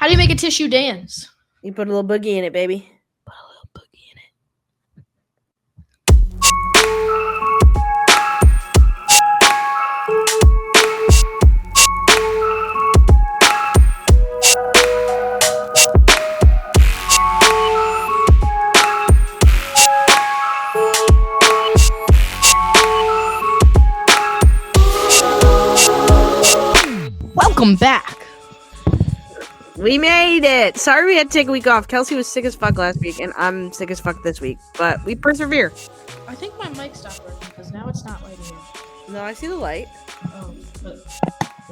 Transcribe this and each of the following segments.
How do you make a tissue dance? You put a little boogie in it, baby. Put a little boogie in it. Welcome back. We made it. Sorry we had to take a week off. Kelsey was sick as fuck last week, and I'm sick as fuck this week. But we persevere. I think my mic stopped working because now it's not lighting here. No, I see the light.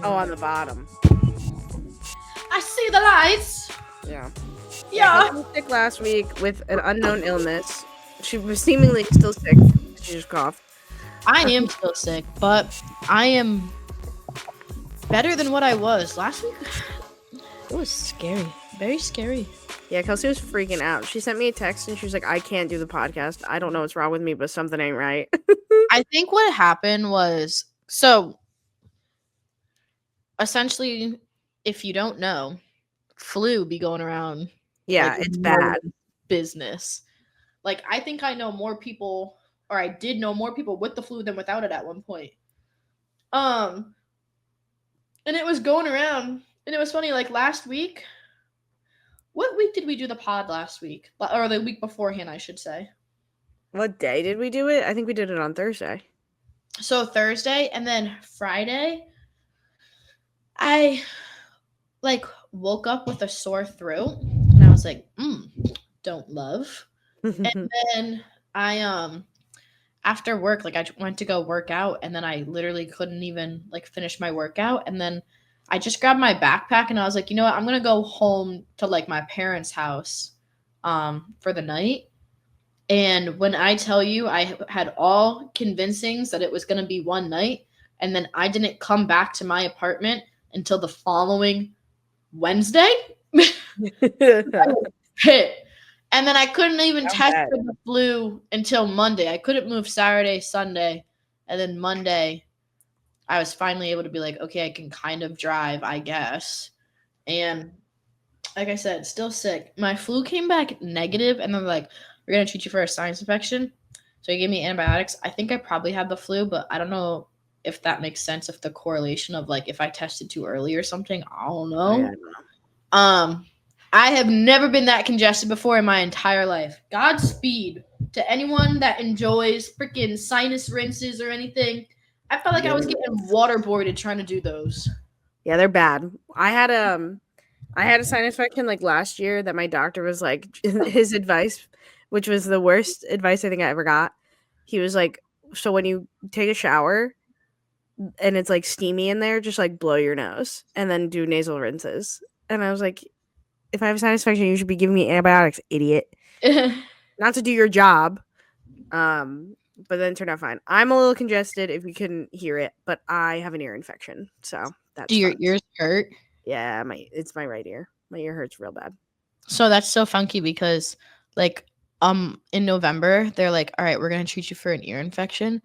Oh, on the bottom. I see the lights. Yeah. Yeah. Kelsey was sick last week with an unknown illness. She was seemingly still sick. She just coughed. I am still sick, but I am better than what I was last week. It was scary, very scary. Yeah, Kelsey was freaking out. She sent me a text and she was like, I can't do the podcast. I don't know what's wrong with me, but something ain't right. I think what happened was, so essentially, if you don't know, flu be going around. Yeah, like, it's bad. Business. Like, I think I know more people, or I did know more people with the flu than without it at one point. And it was going around, and it was funny, like, last week, what week did we do the pod last week? Or the week beforehand, I should say. What day did we do it? I think we did it on Thursday. So Thursday, and then Friday, I, like, woke up with a sore throat, and I was like, don't love. And then I, after work, like, I went to go work out, and then I literally couldn't even, like, finish my workout, and then I just grabbed my backpack, and I was like, you know what, I'm gonna go home to, like, my parents' house, for the night. And when I tell you, I had all convincings that it was gonna be one night, and then I didn't come back to my apartment until the following Wednesday. Hit. And then I couldn't even test for the flu until Monday. I couldn't move Saturday, Sunday, and then Monday, I was finally able to be like, okay, I can kind of drive, I guess. And like I said, still sick. My flu came back negative, and they're like, we're going to treat you for a sinus infection. So they gave me antibiotics. I think I probably had the flu, but I don't know if that makes sense, if the correlation of, like, if I tested too early or something. I don't know. Yeah, I don't know. I have never been that congested before in my entire life. Godspeed to anyone that enjoys freaking sinus rinses or anything. I felt like I was getting waterboarded trying to do those. Yeah, they're bad. I had a sinus infection like last year that my doctor was like, his advice, which was the worst advice I think I ever got. He was like, so when you take a shower and it's like steamy in there, just like blow your nose and then do nasal rinses. And I was like, if I have a sinus infection, you should be giving me antibiotics, idiot. Not to do your job. But then it turned out fine. I'm a little congested if you couldn't hear it, but I have an ear infection. So that's Do your fun. ears hurt? Yeah, it's my right ear. My ear hurts real bad. So that's so funky because, like, in November, they're like, all right, we're going to treat you for an ear infection.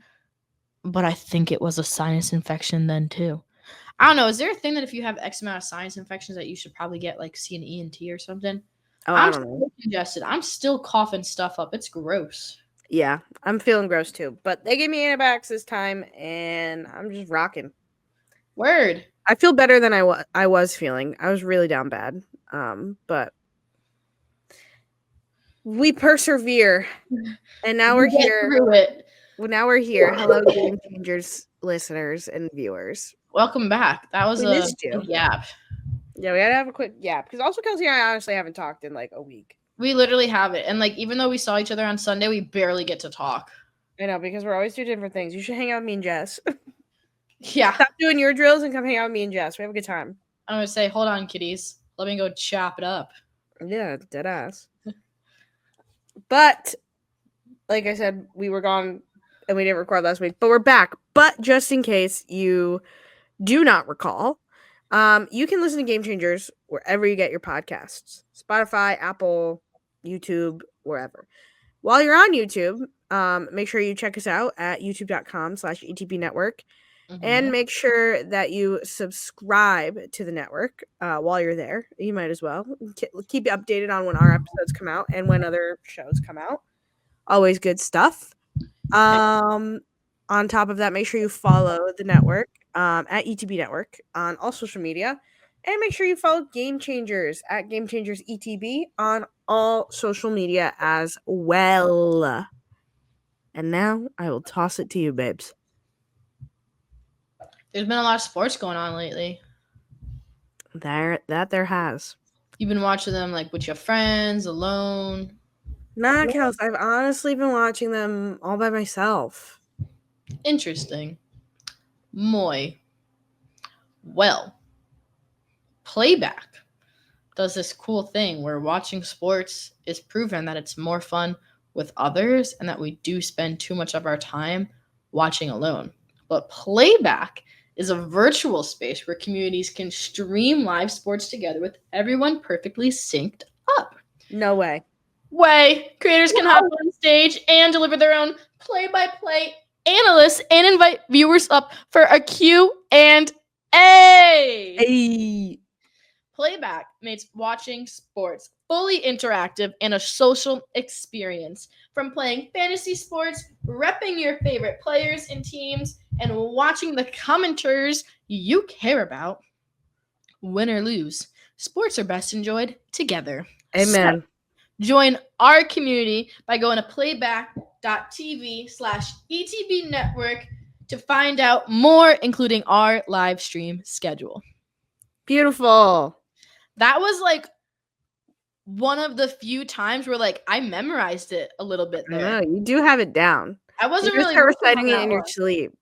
But I think it was a sinus infection then too. I don't know. Is there a thing that if you have X amount of sinus infections that you should probably get, like, see an ENT or something? Oh, I'm I don't know. still congested. I'm still coughing stuff up. It's gross. Yeah, I'm feeling gross too. But they gave me antibiotics this time, and I'm just rocking. Word. I feel better than I was feeling. I was really down bad. But we persevere, and now we're here. Through it. Well, now we're here. Hello, Game Changers listeners and viewers. Welcome back. That was We a missed you. gap. Yeah, we had to have a quick gap because also Kelsey and I honestly haven't talked in like a week. We literally have it, and, like, even though we saw each other on Sunday, we barely get to talk. I know, because we're always doing different things. You should hang out with me and Jess. Yeah. Stop doing your drills and come hang out with me and Jess. We have a good time. I'm gonna say, hold on, kiddies. Let me go chop it up. Yeah, dead ass. But like I said, we were gone and we didn't record last week, but we're back. But just in case you do not recall, you can listen to Game Changers wherever you get your podcasts. Spotify, Apple, YouTube, wherever. While you're on YouTube, make sure you check us out at youtube.com/ETP Network. And Mhm. make sure that you subscribe to the network while you're there. You might as well. Keep you updated on when our episodes come out and when other shows come out. Always good stuff. On top of that, make sure you follow the network at ETB Network on all social media. And make sure you follow Game Changers at Game Changers ETB on all social media as well. And now I will toss it to you, babes. There's been a lot of sports going on lately. There has. You've been watching them like with your friends, alone. Nah, Kels, I've honestly been watching them all by myself. Interesting. Muy well. Playback does this cool thing where watching sports is proven that it's more fun with others and that we do spend too much of our time watching alone. But Playback is a virtual space where communities can stream live sports together with everyone perfectly synced up. No way. Creators can hop on stage and deliver their own play-by-play analysts and invite viewers up for a Q&A. Hey. Playback makes watching sports fully interactive and a social experience. From playing fantasy sports, repping your favorite players and teams, and watching the commenters you care about. Win or lose, sports are best enjoyed together. Amen. So, join our community by going to playback.tv/ETB network to find out more, including our live stream schedule. Beautiful. That was like one of the few times where like I memorized it a little bit I there. know, you do have it down. I wasn't You just really start working on reciting it that in your one. sleep.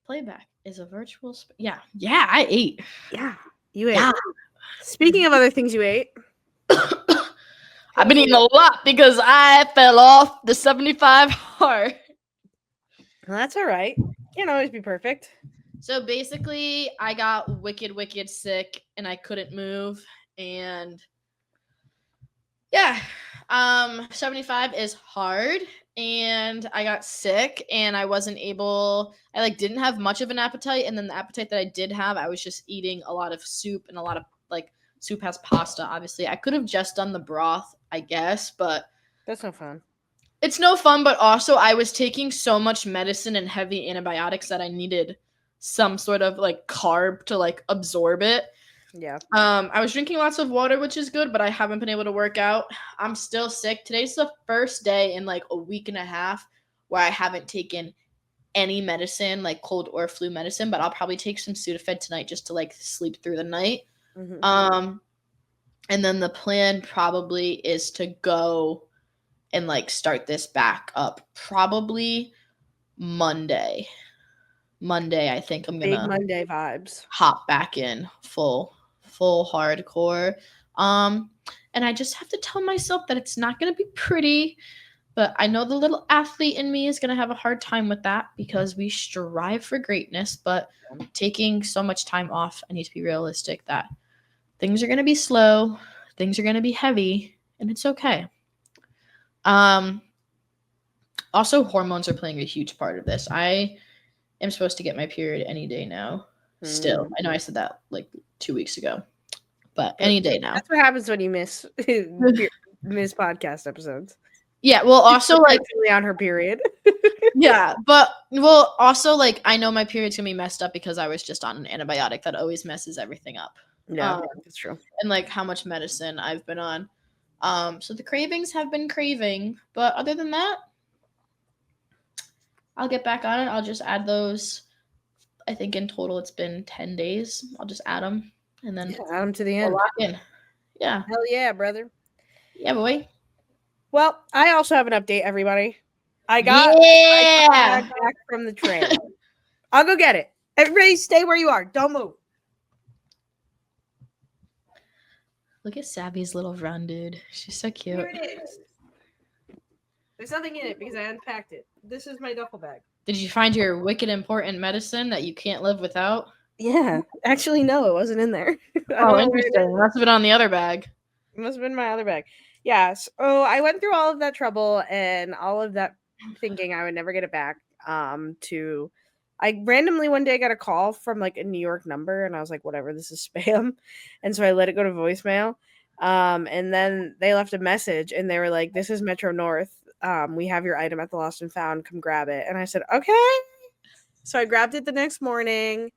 Playback is a virtual yeah, I ate. Yeah, you ate. Yeah. Speaking of other things you ate, I've been eating a lot because I fell off the 75 hard. well, that's all right. Can't always be perfect. So basically, I got wicked sick and I couldn't move. And yeah, 75 is hard. And I got sick and I wasn't able, I like didn't have much of an appetite. And then the appetite that I did have, I was just eating a lot of soup and a lot of like soup has pasta, obviously. I could have just done the broth, I guess, but That's no fun. it's no fun. But also, I was taking so much medicine and heavy antibiotics that I needed some sort of like carb to like absorb it. Yeah. I was drinking lots of water, which is good, but I haven't been able to work out. I'm still sick. Today's the first day in like a week and a half where I haven't taken any medicine, like cold or flu medicine, but I'll probably take some Sudafed tonight just to like sleep through the night. Mm-hmm. And then the plan probably is to go and like start this back up probably Monday. I think I'm Big gonna Monday vibes. hop back in full hardcore. And I just have to tell myself that it's not gonna be pretty, but I know the little athlete in me is gonna have a hard time with that because we strive for greatness, but taking so much time off, I need to be realistic that things are gonna be slow, things are gonna be heavy, and it's okay. Also, hormones are playing a huge part of this. I am supposed to get my period any day now. Still, I know I said that like 2 weeks ago, but any day now. That's what happens when you miss podcast episodes. Yeah, well, also like on her period. yeah, but well, also like I know my period's gonna be messed up because I was just on an antibiotic that always messes everything up. Yeah, that's true. And like how much medicine I've been on. So the cravings have been craving, but other than that, I'll get back on it. I'll just add those. I think in total it's been 10 days. I'll just add them and then add them to the end. Lock in. Yeah. Hell yeah, brother. Yeah, boy. Well, I also have an update, everybody. I got my back from the train. I'll go get it. Everybody stay where you are. Don't move. Look at Sabby's little run, dude. She's so cute. Here it is. There's nothing in it because I unpacked it. This is my duffel bag. Did you find your wicked important medicine that you can't live without? Yeah. Actually, no, it wasn't in there. Oh, interesting. It must have been on the other bag. It must have been my other bag. Yeah. So I went through all of that trouble and all of that thinking I would never get it back to I randomly one day got a call from like a New York number, and I was like, whatever, this is spam. And so I let it go to voicemail. And then they left a message, and they were like, "This is Metro North. We have your item at the Lost and Found. Come grab it." And I said, "Okay." So I grabbed it the next morning.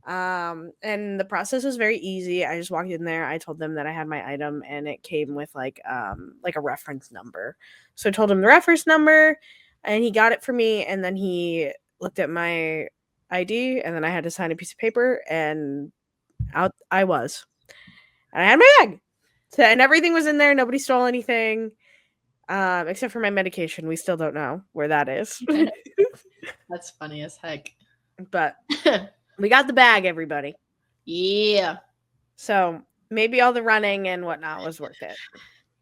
And the process was very easy. I just walked in there. I told them that I had my item, and it came with like a reference number. So I told him the reference number, and he got it for me. And then he looked at my ID, and then I had to sign a piece of paper, and out I was. And I had my bag, so, and everything was in there. Nobody stole anything, except for my medication. We still don't know where that is. That's funny as heck. But we got the bag, everybody. Yeah. So maybe all the running and whatnot was worth it.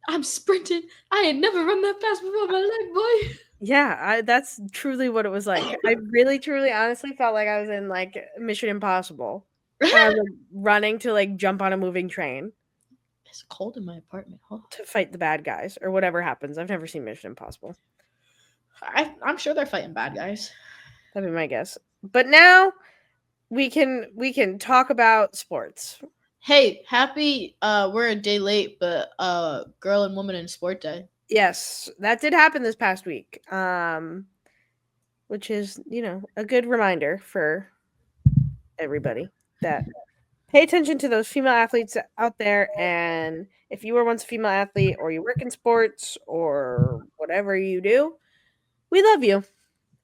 I'm sprinting. I had never run that fast before in my life, boy. Yeah, that's truly what it was like. I really, truly, honestly felt like I was in like Mission Impossible. When I was like, running to like jump on a moving train. It's cold in my apartment. To fight the bad guys or whatever happens. I've never seen Mission Impossible. I'm sure they're fighting bad guys. That'd be my guess. But now we can talk about sports. Hey, happy we're a day late, but girl and woman in sport day. Yes, that did happen this past week. Which is, a good reminder for everybody that pay attention to those female athletes out there. And if you were once a female athlete or you work in sports or whatever you do, we love you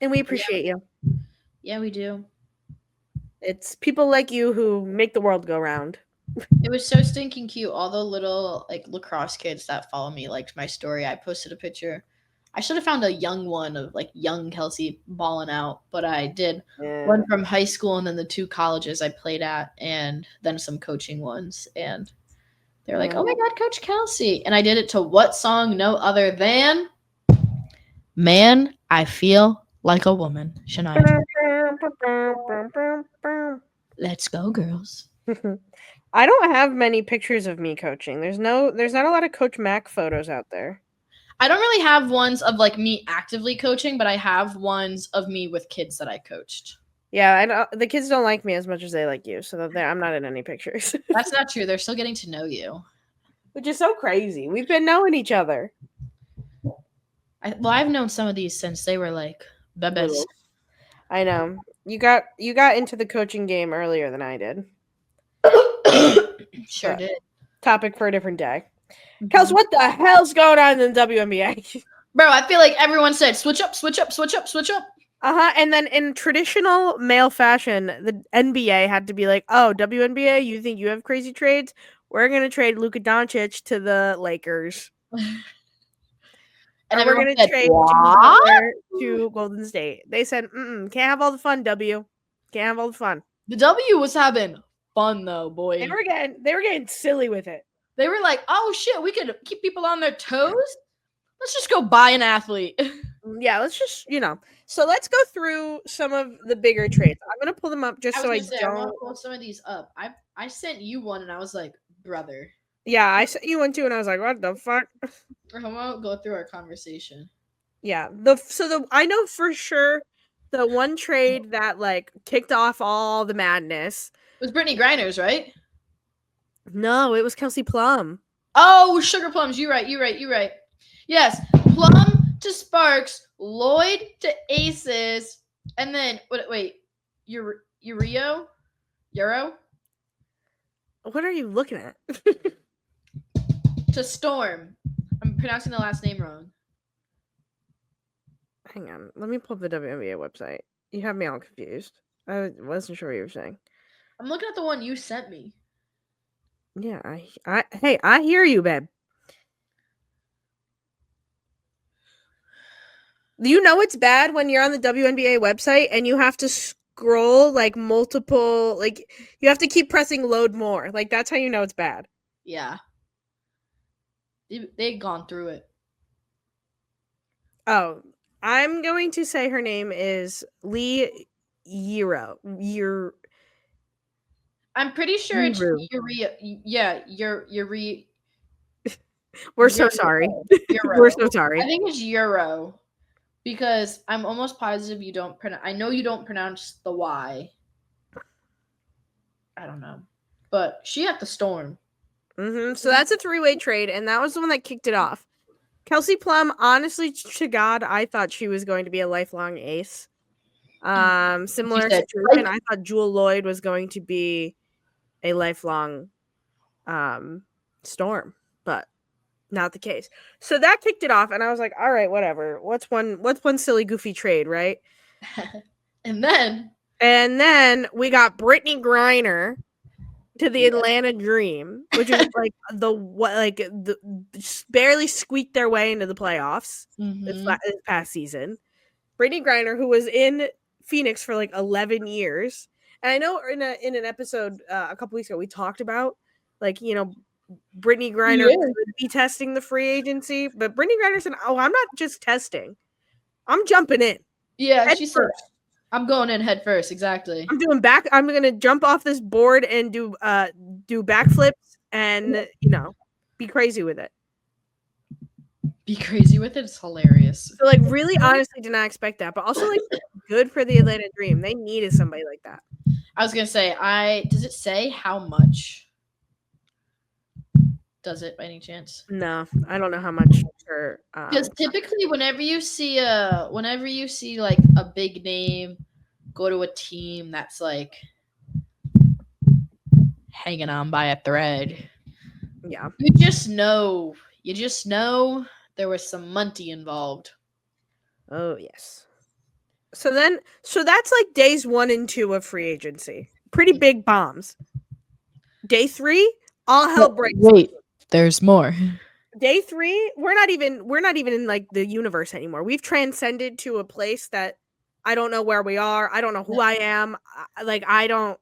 and we appreciate you. Yeah, we do. It's people like you who make the world go round. It was so stinking cute. All the little like lacrosse kids that follow me liked my story. I posted a picture. I should have found a young one of like young Kelsey balling out, but I did one from high school and then the 2 colleges I played at, and then some coaching ones. And they're like, "Oh my God, Coach Kelsey!" And I did it to what song? No other than "Man, I Feel Like a Woman." Shania. Let's go, girls. I don't have many pictures of me coaching. There's not a lot of Coach Mac photos out there. I don't really have ones of like me actively coaching, but I have ones of me with kids that I coached. Yeah, I know the kids don't like me as much as they like you, so I'm not in any pictures. That's not true. They're still getting to know you, which is so crazy. We've been knowing each other. I've known some of these since they were like bebes. I know. You got into the coaching game earlier than I did. Sure did. Topic for a different day. Kels, what the hell's going on in the WNBA? Bro, I feel like everyone said switch up, switch up, switch up, switch up. And then in traditional male fashion, the NBA had to be like, "Oh, WNBA, you think you have crazy trades? We're going to trade Luka Doncic to the Lakers." And we're going to trade to Golden State. They said, "Can't have all the fun, W. Can't have all the fun." The W was having fun though, boy. They were getting silly with it. They were like, "Oh shit, we could keep people on their toes. Let's just go buy an athlete." Yeah, let's just, So let's go through some of the bigger trades. I'm going to pull them up just so I don't. I want to pull some of these up. I sent you one and I was like, brother. Yeah, I sent you one too and I was like, what the fuck? I won't go through our conversation. Yeah. I know for sure the one trade that like kicked off all the madness. It was Brittany Griner's, right? No, it was Kelsey Plum. Oh, Sugar Plums. You're right. Yes. Plum to Sparks, Lloyd to Aces, and then wait, Euro? What are you looking at? To Storm. I'm pronouncing the last name wrong. Hang on, let me pull up the WNBA website. You have me all confused. I wasn't sure what you were saying. I'm looking at the one you sent me. Yeah, I hear you, babe. You know it's bad when you're on the WNBA website and you have to scroll like multiple, like you have to keep pressing load more. Like that's how you know it's bad. Yeah. They've gone through it. Oh, I'm going to say her name is Lee Euro. I'm pretty sure it's Urea. Yeah, We're so sorry. We're so sorry. I think it's Euro. Because I'm almost positive you don't pronounce. I know you don't pronounce the Y. I don't know, but she at the Storm. So that's a 3-way trade, and that was the one that kicked it off. Kelsey Plum, honestly, to God, I thought she was going to be a lifelong ace. Similar said, situation. I thought Jewel Lloyd was going to be a lifelong Storm, but not the case. So that kicked it off, and I was like, all right, whatever. What's one silly goofy trade, right? And then we got Brittany Griner to the Atlanta Dream, which is like the barely squeaked their way into the playoffs this past season. Brittany Griner, who was in Phoenix for like 11 years, and I know in an episode a couple weeks ago we talked about Brittany Griner could be testing the free agency, but Brittany Griner said, "Oh, I'm not just testing, I'm jumping in." Yeah, she said, "I'm going in head first." Exactly. I'm gonna jump off this board and do backflips and be crazy with it. Be crazy with it. It's hilarious. So like really honestly did not expect that, but also like good for the Atlanta Dream. They needed somebody like that. I was gonna say, does it say how much? Does it by any chance? No, I don't know how much for because typically whenever you see like a big name go to a team that's like hanging on by a thread, yeah, you just know there was some money involved. Oh yes. So that's like days 1 and 2 of free agency. Pretty big bombs. Day 3, all hell breaks. Wait, there's more. Day 3, we're not even in like the universe anymore. We've transcended to a place that I don't know where we are. I don't know who I am. I don't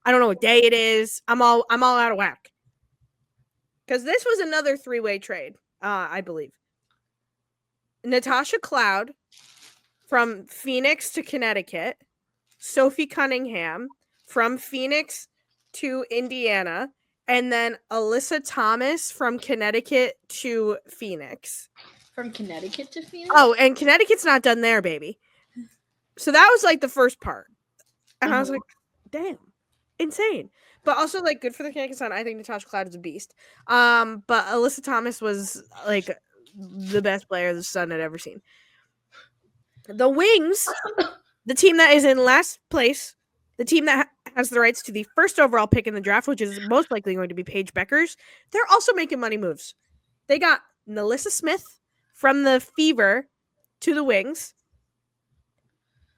know what day it is. I'm all out of whack. Because this was another 3-way trade, I believe. Natasha Cloud from Phoenix to Connecticut, Sophie Cunningham from Phoenix to Indiana, and then Alyssa Thomas from Connecticut to Phoenix. From Connecticut to Phoenix? Oh, and Connecticut's not done there, baby. So that was like the first part. And I was like, damn, insane. But also like good for the Connecticut Sun. I think Natasha Cloud is a beast. But Alyssa Thomas was like the best player the Sun had ever seen. The Wings, the team that is in last place, the team that has the rights to the first overall pick in the draft, which is most likely going to be Paige Beckers, they're also making money moves. They got Nalissa Smith from the Fever to the Wings.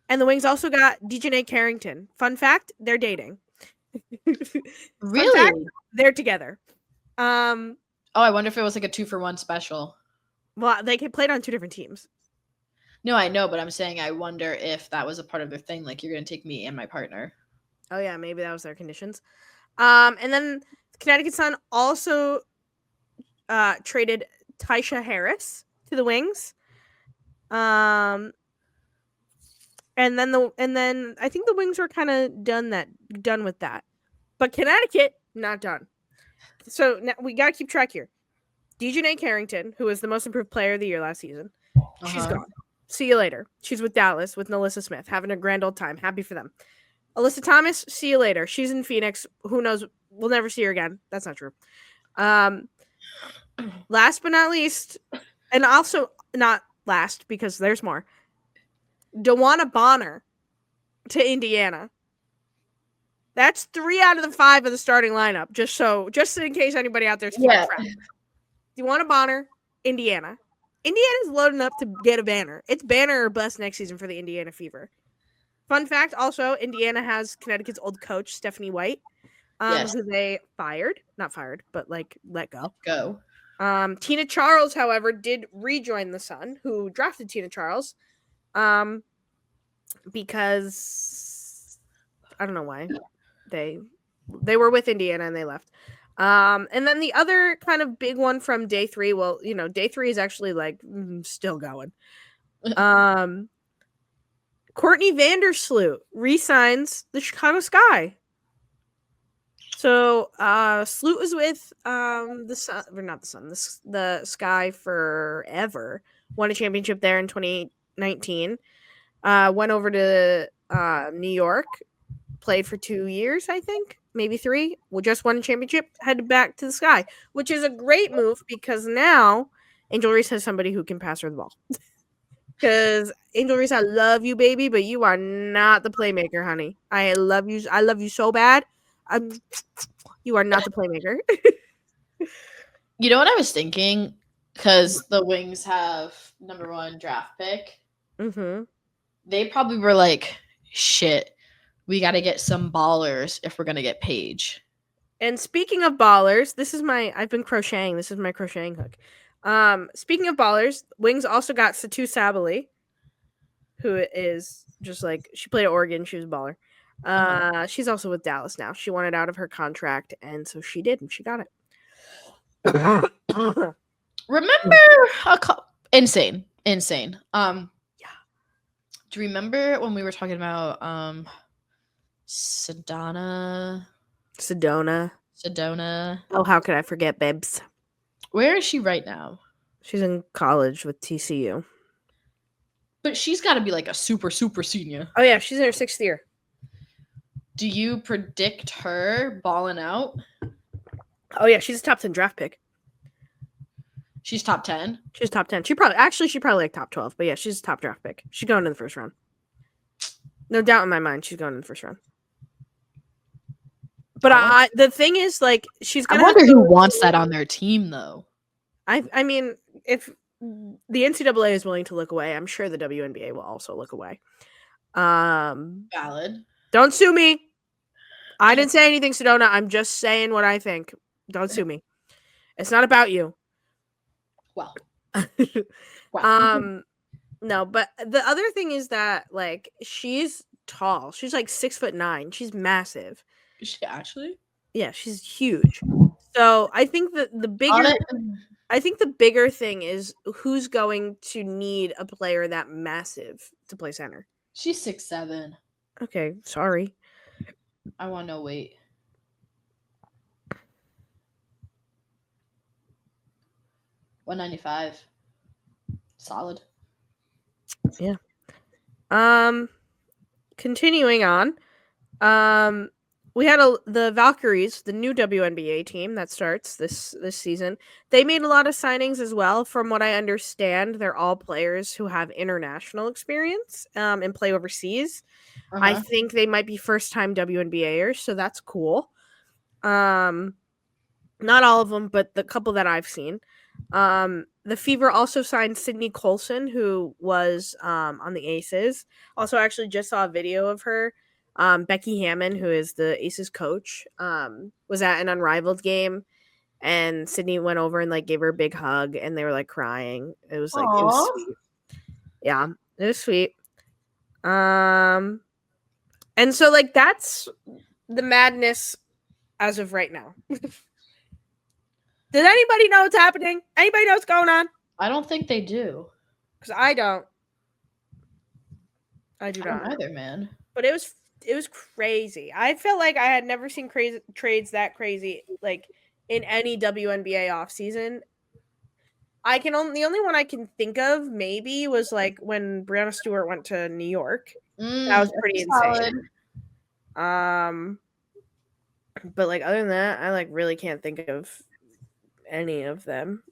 And the Wings also got Dejanay Carrington. Fun fact, they're dating. Really? Fact, they're together. Oh, I wonder if it was like a 2-for-1 special. Well, they played on 2 different teams. No, I know, but I'm saying I wonder if that was a part of their thing. Like, you're going to take me and my partner. Oh, yeah, maybe that was their conditions. And then Connecticut Sun also traded Tysha Harris to the Wings. And then I think the Wings were kind of done with that. But Connecticut, not done. So now we got to keep track here. Dejanay Carrington, who was the most improved player of the year last season, she's gone. See you later. She's with Dallas with Nalissa Smith, having a grand old time. Happy for them. Alyssa Thomas, see you later. She's in Phoenix. Who knows? We'll never see her again. That's not true. Last but not least, and also not last because there's more, DeWanna Bonner to Indiana. That's 3 out of the 5 of the starting lineup. Just in case anybody out there's keeping track. DeWanna Bonner, Indiana. Indiana's loading up to get a banner. It's banner or bust next season for the Indiana Fever. Fun fact, also, Indiana has Connecticut's old coach, Stephanie White, who they not fired, but like let go. Tina Charles, however, did rejoin the Sun, who drafted Tina Charles, because I don't know why they were with Indiana and they left. And then the other kind of big one from day 3, well, day 3 is actually like still going. Courtney Vandersloot re-signs the Chicago Sky. So Sloot was with the Sun, or not the Sun, the Sky forever. Won a championship there in 2018 19. Went over to New York, played for 2 years, I think, maybe 3. We just won a championship, headed back to the Sky, which is a great move because now Angel Reese has somebody who can pass her the ball. Because Angel Reese, I love you, baby, but you are not the playmaker, honey. I love you. I love you so bad. You are not the playmaker. You know what I was thinking? Because the Wings have number 1 draft pick. Mm-hmm. They probably were like, shit, we got to get some ballers if we're going to get Paige. And speaking of ballers, I've been crocheting. This is my crocheting hook. Speaking of ballers, Wings also got Satu Sabali, who is just like, she played at Oregon. She was a baller. She's also with Dallas now. She wanted out of her contract, and so she did, and she got it. Remember insane. Yeah. Do you remember when we were talking about Sedona? Oh, how could I forget, babes? Where is she right now? She's in college with TCU. But she's got to be like a super senior. Oh yeah, she's in her 6th year. Do you predict her balling out? Oh yeah, she's a top 10 draft pick. She's top 10? She's top 10. She probably like top 12, but yeah, she's a top draft pick. She's going in the first round. No doubt in my mind, she's going in the first round. But the thing is, like, she's gonna. I wonder who wants that on their team, though. I mean, if the NCAA is willing to look away, I'm sure the WNBA will also look away. Valid. Don't sue me. I didn't say anything, Sedona. I'm just saying what I think. Don't sue me. It's not about you. Well. No, but the other thing is that, like, she's tall. She's like 6'9". She's massive. Is she actually? Yeah, she's huge. So I think that the bigger thing is who's going to need a player that massive to play center. She's 6'7". Okay, sorry. I want no weight. $195. Solid. Yeah. Continuing on. We had the Valkyries, the new WNBA team that starts this season. They made a lot of signings as well. From what I understand, they're all players who have international experience and play overseas. Uh-huh. I think they might be first-time WNBAers, so that's cool. Not all of them, but the couple that I've seen. The Fever also signed Sydney Colson, who was on the Aces. Also, actually just saw a video of her. Becky Hammond, who is the Aces coach, was at an Unrivaled game, and Sydney went over and like gave her a big hug, and they were like crying. It was like, Aww. It was sweet. Yeah, it was sweet. And so like that's the madness as of right now. Does anybody know what's happening? Anybody know what's going on? I don't think they do. Because I don't. I do not not either, man. But it was crazy. I felt like I had never seen trades that crazy, like in any WNBA offseason. The only one I can think of maybe was like when Brianna Stewart went to New York. That was pretty insane. But like other than that, I like really can't think of any of them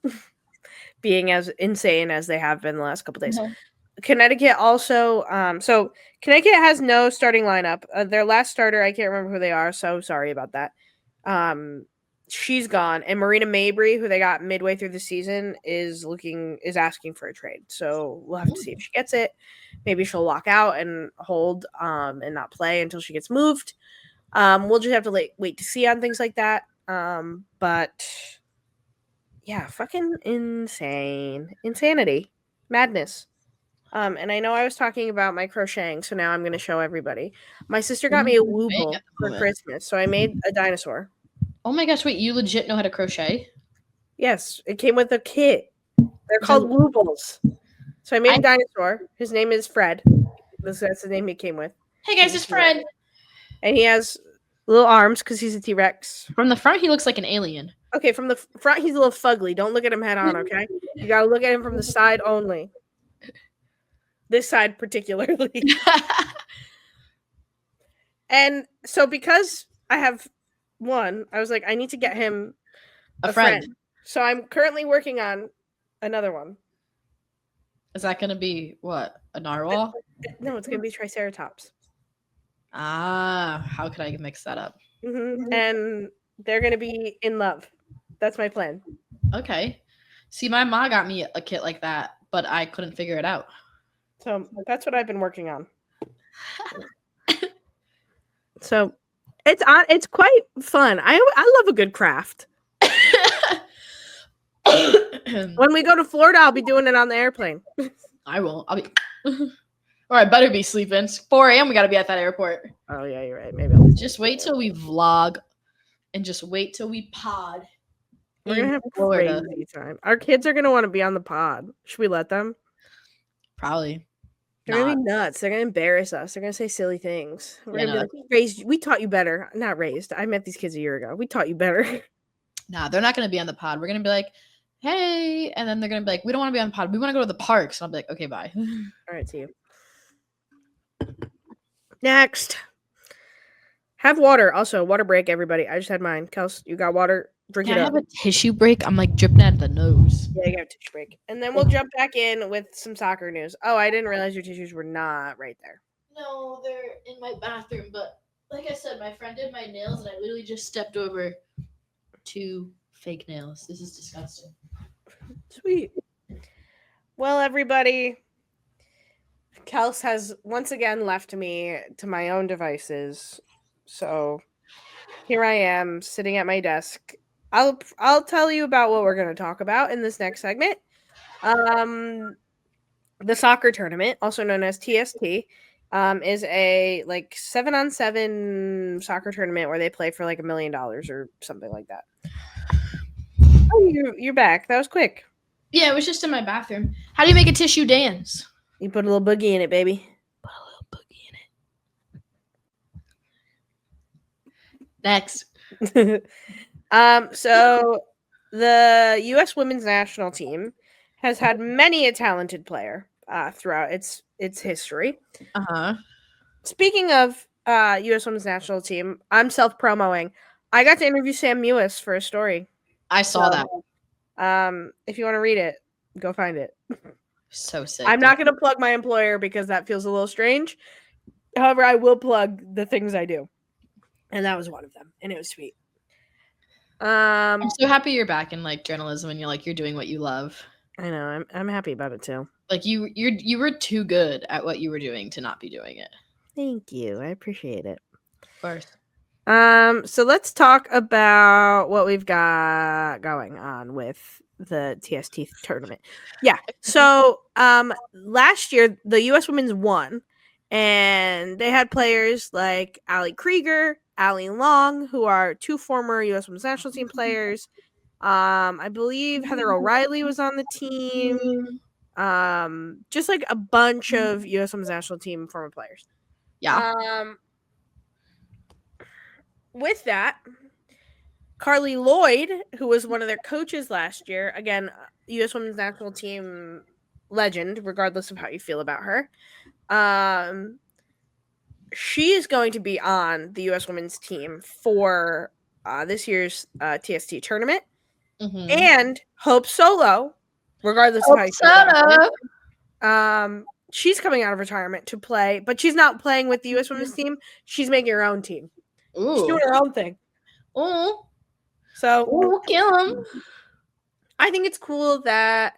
being as insane as they have been the last couple days. Mm-hmm. Connecticut also, so Connecticut has no starting lineup. Their last starter, I can't remember who they are, so sorry about that. She's gone, and Marina Mabry, who they got midway through the season, is asking for a trade. So we'll have to see if she gets it. Maybe she'll lock out and hold, and not play until she gets moved. We'll just have to wait to see on things like that. But yeah, fucking insanity, madness. And I know I was talking about my crocheting, so now I'm going to show everybody. My sister got me a Wooble for Christmas, so I made a dinosaur. Oh my gosh, wait, you legit know how to crochet? Yes, it came with a kit. They're called Woobles. So I made a dinosaur. His name is Fred. That's the name he came with. Hey guys, it's Fred. And he has little arms because he's a T-Rex. From the front, he looks like an alien. Okay, from the front, he's a little fugly. Don't look at him head on, okay? You got to look at him from the side only. This side particularly. And so because I have one, I was like, I need to get him A friend. So I'm currently working on another one. Is that going to be what? A narwhal? No, it's going to be Triceratops. Ah, how could I mix that up? And they're going to be in love. That's my plan. Okay. See, my mom got me a kit like that, but I couldn't figure it out. So that's what I've been working on. So it's quite fun. I love a good craft. When we go to Florida, I'll be doing it on the airplane. I won't. I'll be. Or I better be sleeping. It's 4 a.m. We got to be at that airport. Oh yeah, you're right. Maybe I'll just wait till we vlog, and just wait till we pod. We're gonna have Florida crazy time. Our kids are gonna want to be on the pod. Should we let them? Probably. They're gonna be nuts. They're gonna embarrass us. They're gonna say silly things. We're gonna be like, we taught you better. Not raised. I met these kids a year ago. We taught you better. Nah, they're not gonna be on the pod. We're gonna be like, hey, and then they're gonna be like, we don't want to be on the pod. We want to go to the parks. And I'll be like, okay, bye. All right, see you. Next. Have water. Also, water break, everybody. I just had mine. Kels, you got water? Drink it up. I have a tissue break? I'm like dripping out of the nose. Yeah, you got a tissue break. And then we'll jump back in with some soccer news. Oh, I didn't realize your tissues were not right there. No, they're in my bathroom. But like I said, my friend did my nails, and I literally just stepped over 2 fake nails. This is disgusting. Sweet. Well, everybody, Kels has once again left me to my own devices. So here I am sitting at my desk. I'll tell you about what we're going to talk about in this next segment. The soccer tournament, also known as TST, is a 7-on-7 soccer tournament where they play for like $1 million or something like that. Oh, you're back. That was quick. Yeah, it was just in my bathroom. How do you make a tissue dance? You put a little boogie in it, baby. Put a little boogie in it. Next. So the U.S. women's national team has had many a talented player throughout its history. Speaking of U.S. women's national team, I'm self-promoing. I got to interview Sam Mewis for a story. I saw that. If you want to read it, go find it. So sick. I'm not going to plug my employer because that feels a little strange. However, I will plug the things I do. And that was one of them. And it was sweet. I'm so happy you're back in journalism and you're doing what you love. I know. I'm happy about it too. You were too good at what you were doing to not be doing it. Thank you. I appreciate it. Of course. So let's talk about what we've got going on with the TST tournament. Yeah. So last year the US women's won, and they had players like Allie Krieger, Allie Long, who are 2 former US women's national team players. I believe Heather O'Reilly was on the team. Just a bunch of US women's national team former players. Yeah. With that, Carly Lloyd, who was one of their coaches last year, again, U.S. women's national team legend, regardless of how you feel about her, she is going to be on the U.S. women's team for this year's TST tournament. Mm-hmm. And Hope Solo, regardless of how you feel about her, she's coming out of retirement to play, but she's not playing with the U.S. women's team. She's making her own team. Ooh. She's doing her own thing. Oh, so kill him. I think it's cool that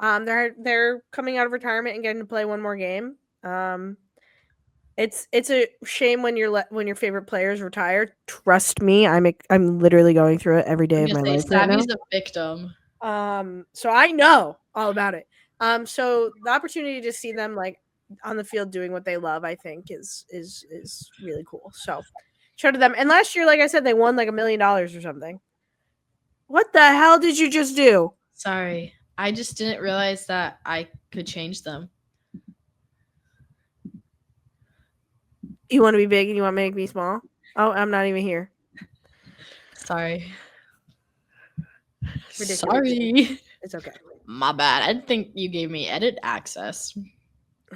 they're coming out of retirement and getting to play one more game. It's a shame when your favorite players retire. Trust me, I'm literally going through it every day of my life. Savvy's the victim. So I know all about it. So the opportunity to see them on the field doing what they love, I think is really cool. So shout to them. And last year, like I said, they won $1 million or something. What the hell did you just do? Sorry. I just didn't realize that I could change them. You want to be big and you want to make me small? Oh, I'm not even here. Sorry. Ridiculous. Sorry. It's okay. My bad. I didn't think you gave me edit access.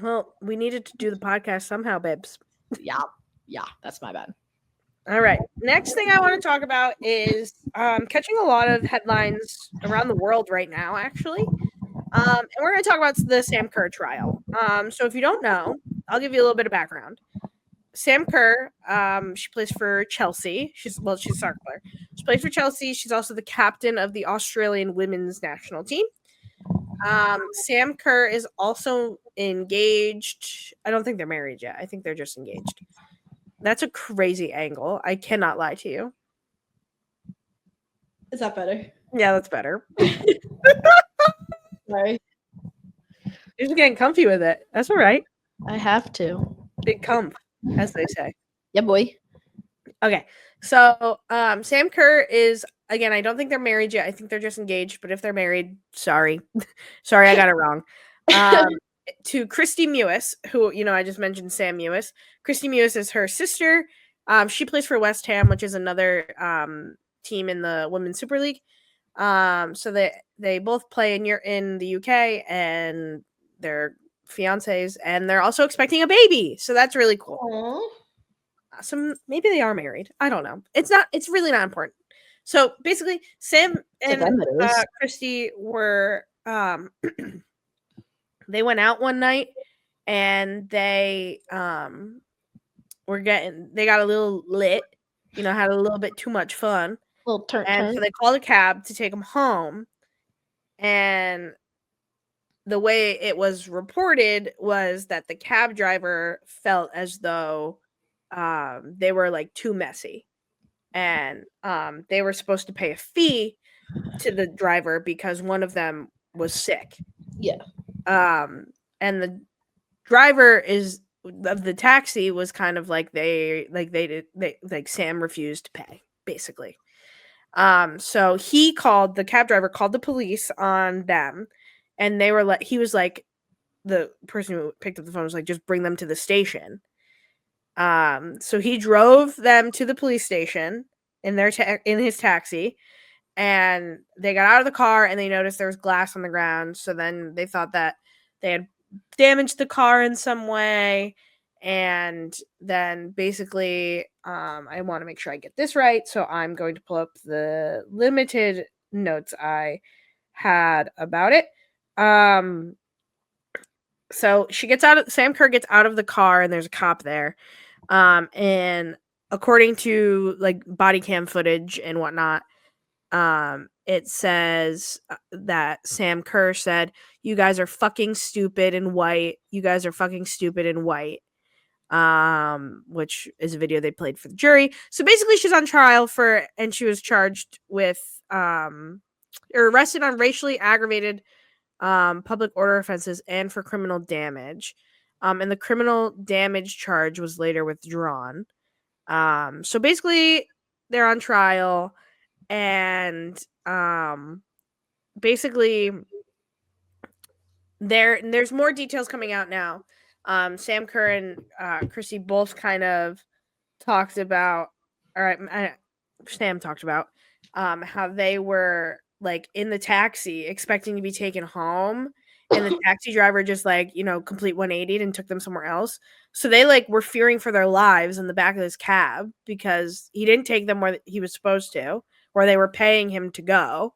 Well, we needed to do the podcast somehow, babes. Yeah, that's my bad. All right. Next thing I want to talk about is catching a lot of headlines around the world right now, actually. And we're going to talk about the Sam Kerr trial. So if you don't know, I'll give you a little bit of background. Sam Kerr, she plays for Chelsea. She's a soccer player. She plays for Chelsea. She's also the captain of the Australian women's national team. Sam Kerr is also engaged. I don't think they're married yet. I think they're just engaged. That's a crazy angle. I cannot lie to you. Is that better? Yeah, that's better. Sorry. You're just getting comfy with it. That's all right. I have to. Big comf, as they say. Yeah, boy. Okay. So Sam Kerr is, again, I don't think they're married yet. I think they're just engaged. But if they're married, sorry. Sorry, I got it wrong. To Christy Mewis, who, I just mentioned Sam Mewis. Christy Mewis is her sister. She plays for West Ham, which is another team in the Women's Super League. So they both play in the UK, and they're fiancés, and they're also expecting a baby. So that's really cool. Aww. Maybe they are married. I don't know. It's really not important. So basically, Sam and Christy were they went out one night, and they got a little lit, had a little bit too much fun. Little turn. So they called a cab to take them home. And the way it was reported was that the cab driver felt as though they were like too messy, and they were supposed to pay a fee to the driver because one of them was sick. Yeah. And the driver of the taxi was kind of like Sam refused to pay, basically. So the cab driver called the police on them, and he was like, the person who picked up the phone was like, just bring them to the station. So he drove them to the police station in his taxi, and they got out of the car, and they noticed there was glass on the ground. So then they thought that they had damaged the car in some way. And then basically, I want to make sure I get this right. So I'm going to pull up the limited notes I had about it. So Sam Kerr gets out of the car, and there's a cop there. And according to like body cam footage and whatnot, it says that Sam Kerr said, "You guys are fucking stupid and white. You guys are fucking stupid and white." Which is a video they played for the jury. So basically, she's on trial and she was charged with or arrested on racially aggravated public order offenses and for criminal damage. And the criminal damage charge was later withdrawn. So basically, they're on trial, and basically, there's more details coming out now. Sam Kerr and Chrissy both kind of talked about, Sam talked about how they were like in the taxi expecting to be taken home, and the taxi driver just complete 180 and took them somewhere else. So they were fearing for their lives in the back of this cab because he didn't take them where he was supposed to, where they were paying him to go.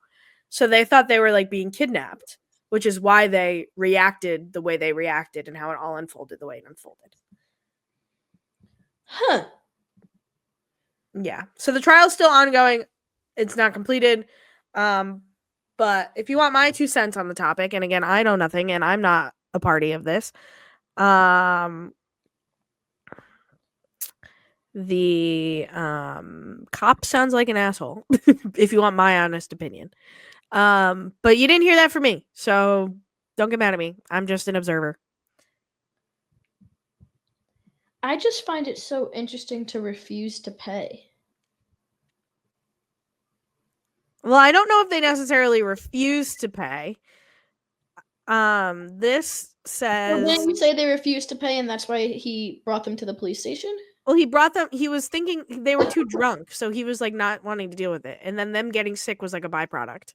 So they thought they were being kidnapped, which is why they reacted the way they reacted and how it all unfolded the way it unfolded. Huh. Yeah. So the trial's still ongoing. It's not completed. But if you want my 2 cents on the topic, and again, I know nothing and I'm not a party of this, the cop sounds like an asshole, if you want my honest opinion. But you didn't hear that from me, so don't get mad at me. I'm just an observer. I just find it so interesting to refuse to pay. Well, I don't know if they necessarily refuse to pay. This says... Well, didn't you say they refused to pay and that's why he brought them to the police station? Well, he was thinking they were too drunk, so he was not wanting to deal with it. And then them getting sick was a byproduct.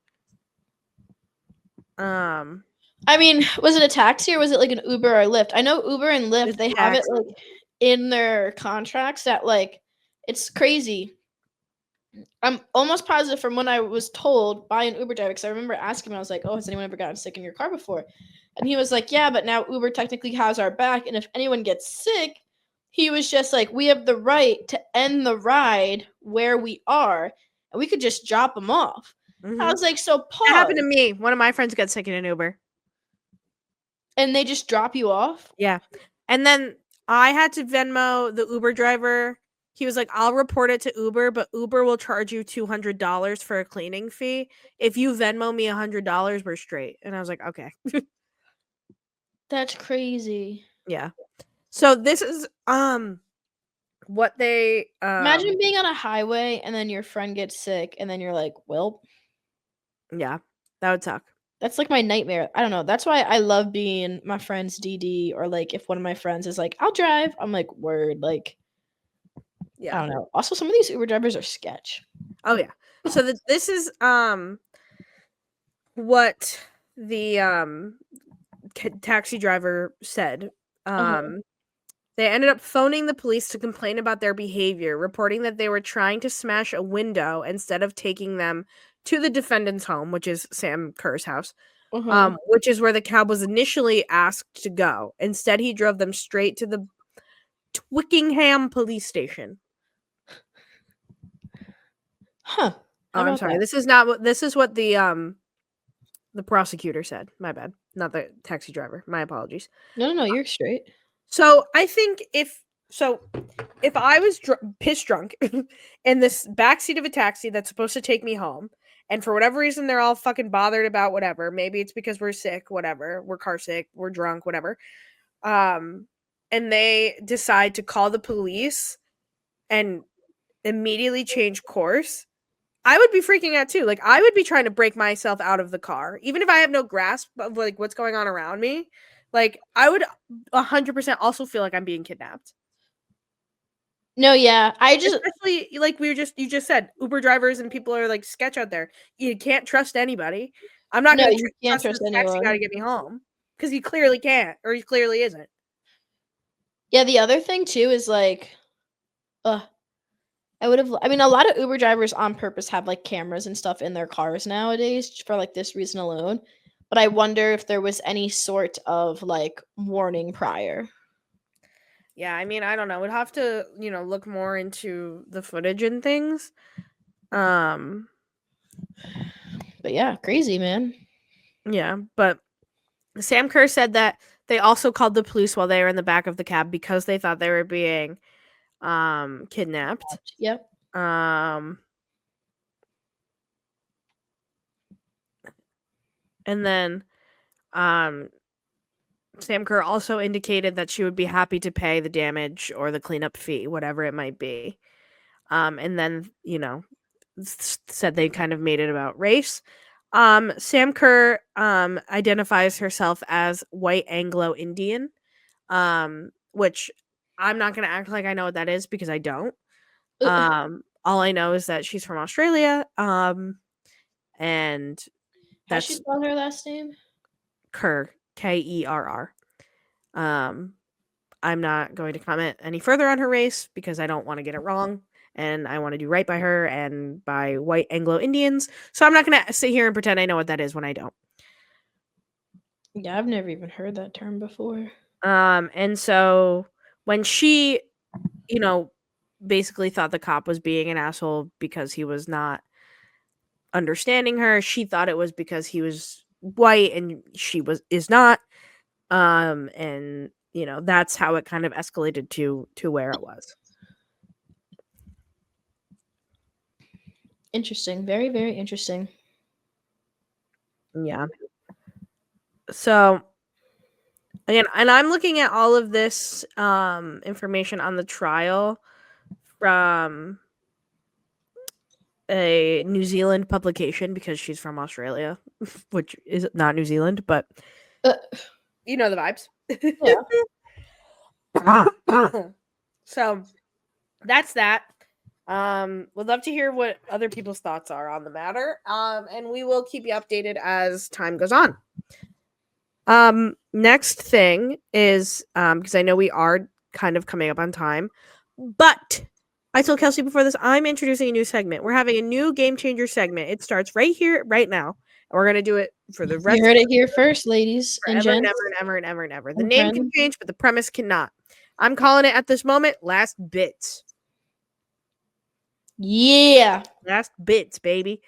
I mean, was it a taxi or was it like an Uber or Lyft? I know Uber and Lyft, It's they a have it taxi. like in their contracts that like it's crazy. I'm almost positive from when I was told by an Uber driver, because I remember asking him, I was like, "Oh, has anyone ever gotten sick in your car before?" And he was like, "Yeah, but now Uber technically has our back, and if anyone gets sick," he was just like, "We have the right to end the ride where we are, and we could just drop them off." I Mm-hmm. was like, "So That happened to pause, me. One of my friends got sick in an Uber. and they just drop you off?" Yeah. And then I had to Venmo the Uber driver. He was like, I'll report it to Uber, but Uber will charge you $200 for a cleaning fee. If you Venmo me $100, we're straight. And I was like, okay. That's crazy. Yeah. So this is what they Imagine being on a highway and then your friend gets sick, and then you're like, "Well, yeah, that would suck. that's like my nightmare." I don't know. That's why I love being my friend's DD, or like if one of my friends is like, "I'll drive," I'm like, "Word." Like, I Yeah. don't know. Also, some of these Uber drivers are sketch. Oh yeah. So this is what the taxi driver said. Uh-huh. They ended up phoning the police to complain about their behavior, reporting that they were trying to smash a window instead of taking them to the defendant's home, which is Sam Kerr's house, Uh-huh. which is where the cab was initially asked to go. Instead, he drove them straight to the Twickenham police station. Huh. Oh, How I'm about sorry. that? This is not what this is what the prosecutor said. My bad. Not the taxi driver. My apologies. No, no, no, you're straight. So I think if I was pissed drunk in this backseat of a taxi that's supposed to take me home, and for whatever reason they're all fucking bothered about whatever, maybe it's because we're sick, whatever, we're car sick, we're drunk, whatever, and they decide to call the police and immediately change course, I would be freaking out too. Like I would be trying to break myself out of the car, even if I have no grasp of like what's going on around me. Like I would 100% also feel like I'm being kidnapped. No, yeah. I just Especially like you just said, Uber drivers and people are like sketch out there. You can't trust anybody. I'm not no, gonna you can't trust trust this taxi guy to anyone. get me home because he clearly can't, or he clearly isn't. Yeah, the other thing too is like, uh, I mean, a lot of Uber drivers on purpose have like cameras and stuff in their cars nowadays for like this reason alone. But I wonder if there was any sort of like warning prior. Yeah, I mean, I don't know. We'd have to, look more into the footage and things. Um, But yeah, crazy, man. yeah, but Sam Kerr said that they also called the police while they were in the back of the cab because they thought they were being kidnapped. Yep. Um and then um Sam Kerr also indicated that she would be happy to pay the damage or the cleanup fee, whatever it might be. And then, said they kind of made it about race. Sam Kerr identifies herself as white Anglo Indian, which I'm not going to act like I know what that is because I don't. All I know is that she's from Australia, and How's she that's spell her last name? Kerr, Kerr. Um, I'm not going to comment any further on her race because I don't want to get it wrong, and I want to do right by her and by white Anglo Indians. So I'm not going to sit here and pretend I know what that is when I don't. Yeah, I've never even heard that term before. And so when she, you know, basically thought the cop was being an asshole because he was not understanding her, she thought it was because he was white and she is not. And that's how it kind of escalated to where it was. Interesting. Very, very interesting. Yeah. So again, and I'm looking at all of this information on the trial from a New Zealand publication because she's from Australia, which is not New Zealand, but Uh, you know the vibes. yeah. So that's that. Would love to hear what other people's thoughts are on the matter. And we will keep you updated as time goes on. Next thing is because I know we are kind of coming up on time, but I told Kelsey before this I'm introducing a new segment. We're having a new game changer segment. It starts right here, right now, and we're gonna do it for the rest You heard it here first, ladies and forever and gents. ever and ever and ever and ever. The And name can friends. change, but the premise cannot. I'm calling it at this moment last bits. Yeah. Last bits, baby.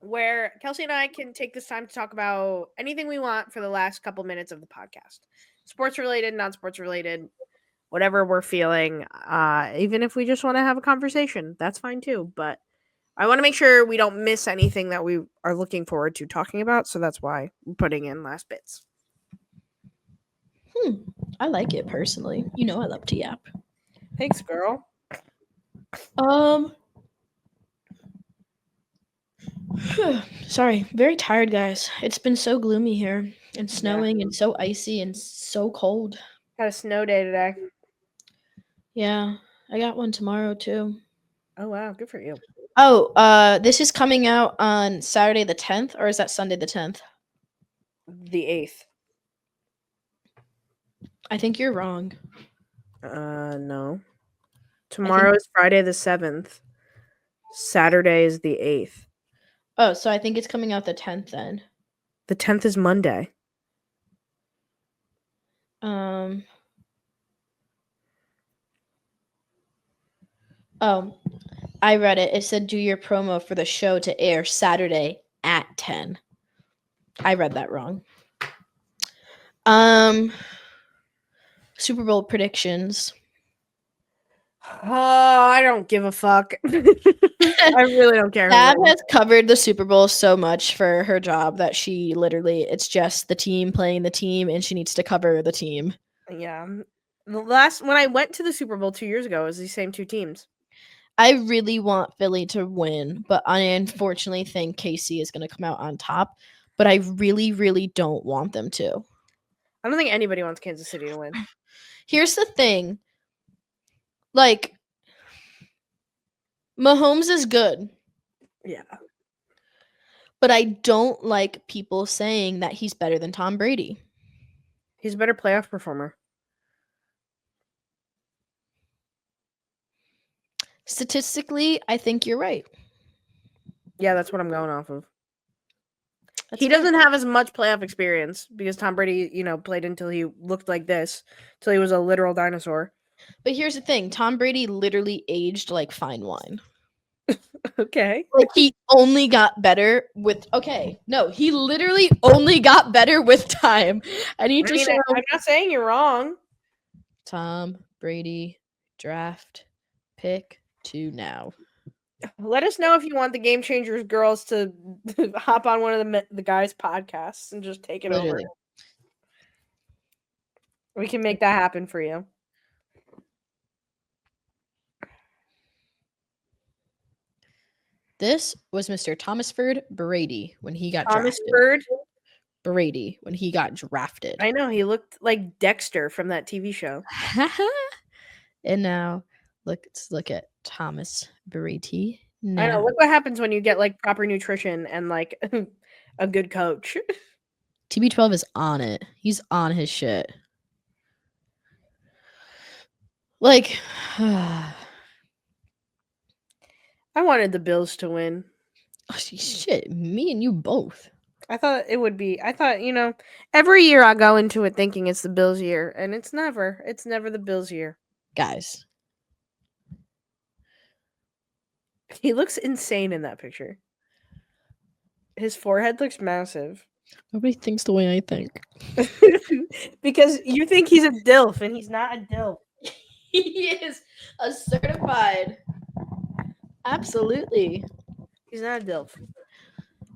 Where Kelsey and I can take this time to talk about anything we want for the last couple minutes of the podcast. Sports related, non-sports related, whatever we're feeling. Even if we just want to have a conversation, that's fine too. But I want to make sure we don't miss anything that we are looking forward to talking about. So that's why I'm putting in last bits. I like it personally. You know I love to yap. Thanks, girl. Sorry, very tired, guys. It's been so gloomy here and snowing and so icy and so cold. Got a snow day today. Yeah, I got one tomorrow too. Oh wow, good for you. Oh, this is coming out on Saturday the 10th, or is that Sunday the 10th? The 8th. I think you're wrong. No. Tomorrow is Friday the 7th. Saturday is the 8th. Oh, so I think it's coming out the 10th then. The 10th is Monday. Oh, I read it. It said do your promo for the show to air Saturday at 10. I read that wrong. Super Bowl predictions. Oh, I don't give a fuck. I really don't care. Dab has covered the Super Bowl so much for her job that she literally, it's just the team playing the team and she needs to cover the team. Yeah. When I went to the Super Bowl 2 years ago, it was the same two teams. I really want Philly to win, but I unfortunately think KC is going to come out on top. But I really, really don't want them to. I don't think anybody wants Kansas City to win. Here's the thing. Like, Mahomes is good. Yeah. But I don't like people saying that he's better than Tom Brady. He's a better playoff performer. Statistically, I think you're right. Yeah, that's what I'm going off of. That's he fair. doesn't have as much playoff experience because Tom Brady, played until he looked like this, until he was a literal dinosaur. But here's the thing. Tom Brady literally aged like fine wine. Okay. Like he only got better with he literally only got better with time. I need to show I'm not saying you're wrong. Tom Brady draft pick to now. Let us know if you want the Game Changers girls to hop on one of the guys' podcasts and just take it over. We can make that happen for you. This was Mr. Thomasford Brady when he got drafted. Brady when he got drafted. I know, he looked like Dexter from that TV show. And now let's look at Thomas Brady. I know, look what happens when you get like proper nutrition and like a good coach. TB12 is on it. He's on his shit. Like I wanted the Bills to win. Oh, shit, me and you both. I thought it would be. I thought, every year I go into it thinking it's the Bills' year, and it's never the Bills' year. Guys. He looks insane in that picture. His forehead looks massive. Nobody thinks the way I think. Because you think he's a DILF, and he's not a DILF. He is a certified. Absolutely. He's not a DILF.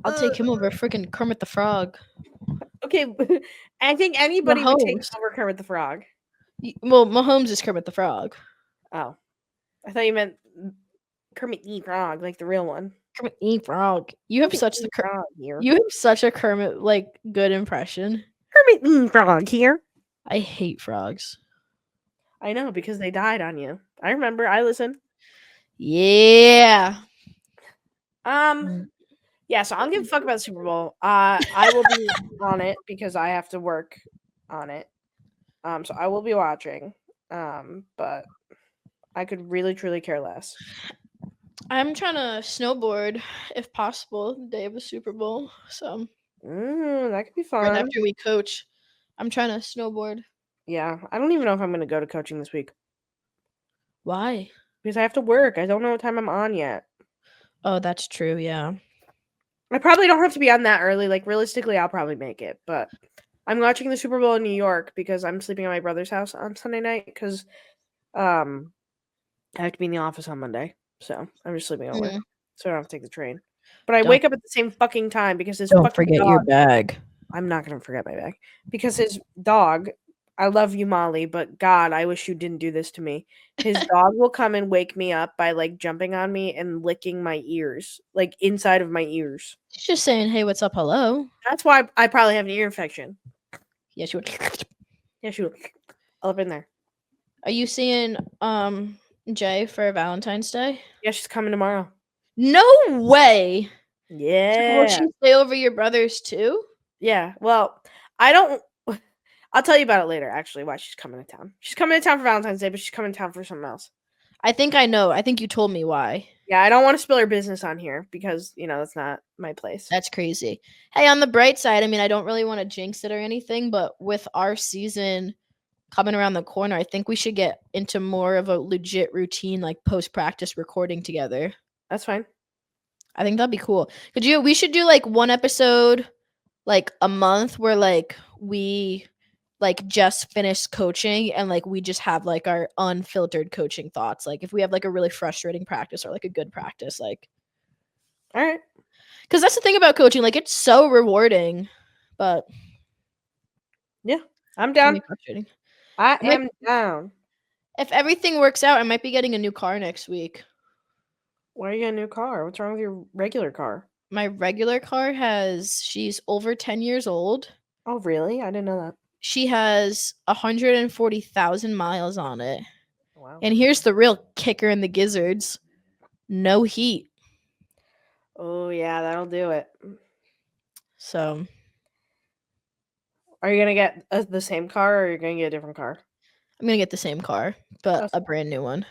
I'll take him over freaking Kermit the Frog. Okay, I think anybody would take over Kermit the Frog. Well, Mahomes is Kermit the Frog. Oh. I thought you meant Kermit the Frog, like the real one. Kermit the Frog. You have such a Kermit like good impression. Kermit the Frog here. I hate frogs. I know, because they died on you. I remember. I listened. Yeah. Yeah, so I don't give a fuck about the Super Bowl. I will be on it because I have to work on it. So I will be watching. But I could really truly care less. I'm trying to snowboard if possible the day of the Super Bowl. So That could be right fun. after we coach, I'm trying to snowboard. Yeah, I don't even know if I'm gonna go to coaching this week Why? because I have to work. I don't know what time I'm on yet. Oh, that's true. Yeah. I probably don't have to be on that early. Like realistically, I'll probably make it, but I'm watching the Super Bowl in New York because I'm sleeping at my brother's house on Sunday night because I have to be in the office on Monday. So I'm just sleeping over. Mm. So I don't have to take the train. But I Don't wake up at the same fucking time because his don't fucking forget your dog. bag. I'm not gonna forget my bag. Because his dog, I love you, Molly, but God, I wish you didn't do this to me. His dog will come and wake me up by like jumping on me and licking my ears, like inside of my ears. She's just saying, "Hey, what's up? Hello." That's why I probably have an ear infection. Yeah, she would. Yeah, she will all up in there. Are you seeing Jay for Valentine's Day? Yeah, she's coming tomorrow. No way. Will Yeah. she stay over your brother's too? Yeah. Well, I don't. I'll tell you about it later, actually, why she's coming to town. She's coming to town for Valentine's Day, but she's coming to town for something else. I think I know. I think you told me why. Yeah, I don't want to spill her business on here because, that's not my place. That's crazy. Hey, on the bright side, I mean, I don't really want to jinx it or anything, but with our season coming around the corner, I think we should get into more of a legit routine, like post practice recording together. That's fine. I think that'd be cool. We should do like one episode like a month where like we like just finished coaching and like we just have like our unfiltered coaching thoughts. Like if we have like a really frustrating practice or like a good practice, like All right. because that's the thing about coaching, like it's so rewarding, but Yeah, I'm it can down. be frustrating. I might- am down. If everything works out, I might be getting a new car next week. Why are you getting a new car? What's wrong with your regular car? My regular car she's over 10 years old. Oh, really? I didn't know that. She has 140,000 miles on it. Wow. And here's the real kicker in the gizzards. No heat. Oh, yeah, that'll do it. So Are you going to get the same car or are you going to get a different car? I'm going to get the same car, but a brand new one.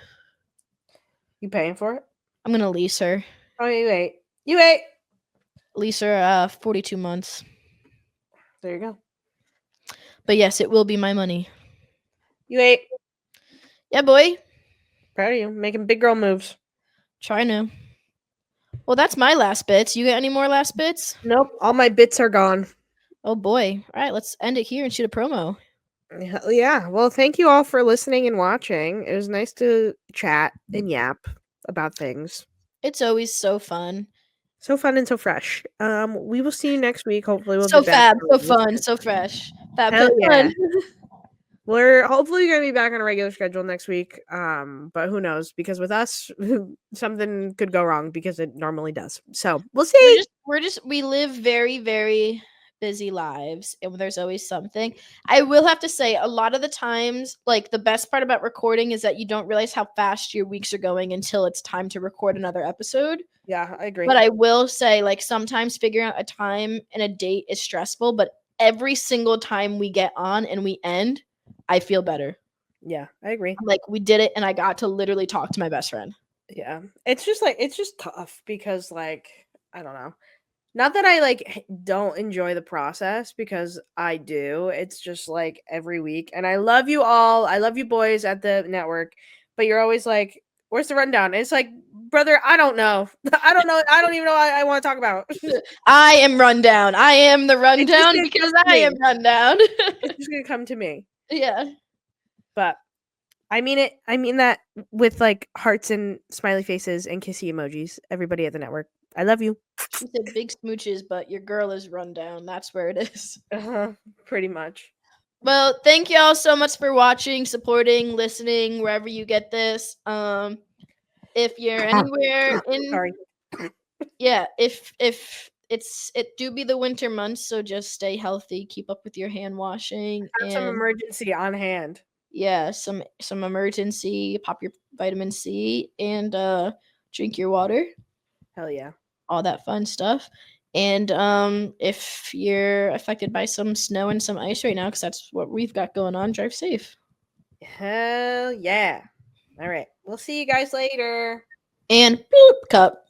You paying for it? I'm going to lease her. Oh, you wait. You wait. Lease her 42 months. There you go. But yes, it will be my money. You wait. Yeah, boy. Proud of you. Making big girl moves. Trying to. Well, that's my last bits. You got any more last bits? Nope. All my bits are gone. Oh, boy. All right, let's end it here and shoot a promo. Yeah. Well, thank you all for listening and watching. It was nice to chat and yap about things. It's always so fun. So fun and so fresh. We will see you next week. Hopefully we'll so be back. fab, so fun, so fresh. Fab, Hell yeah. fun. We're hopefully gonna be back on a regular schedule next week. But who knows? Because with us, something could go wrong because it normally does. So we'll see. We live very, very busy lives, and there's always something. I will have to say, a lot of the times, like the best part about recording is that you don't realize how fast your weeks are going until it's time to record another episode. Yeah, I agree. But I will say, like, sometimes figuring out a time and a date is stressful, but every single time we get on and we end, I feel better. Yeah, I agree. Like, we did it, and I got to literally talk to my best friend. Yeah, it's just tough because, like, I don't know. Not that I like don't enjoy the process because I do. It's just like every week, and I love you all. I love you boys at the network, but you're always like, "Where's the rundown?" And it's like, brother, I don't know. I don't know. I don't even know what I want to talk about. I am rundown. I am the rundown because I am rundown. It's just gonna come to me. Yeah. But I mean it. I mean that with like hearts and smiley faces and kissy emojis. Everybody at the network, I love you. You said big smooches, but your girl is rundown. That's where it is. Pretty much. Well, thank you all so much for watching, supporting, listening, wherever you get this. If you're anywhere in, Sorry. Yeah, if it do be the winter months, so just stay healthy, keep up with your hand washing, Have some and emergency on hand. yeah, some emergency, pop your vitamin C, and drink your water. Hell yeah. all that fun stuff. And if you're affected by some snow and some ice right now, because that's what we've got going on, drive safe. Hell yeah. All right. We'll see you guys later. And boop, cup.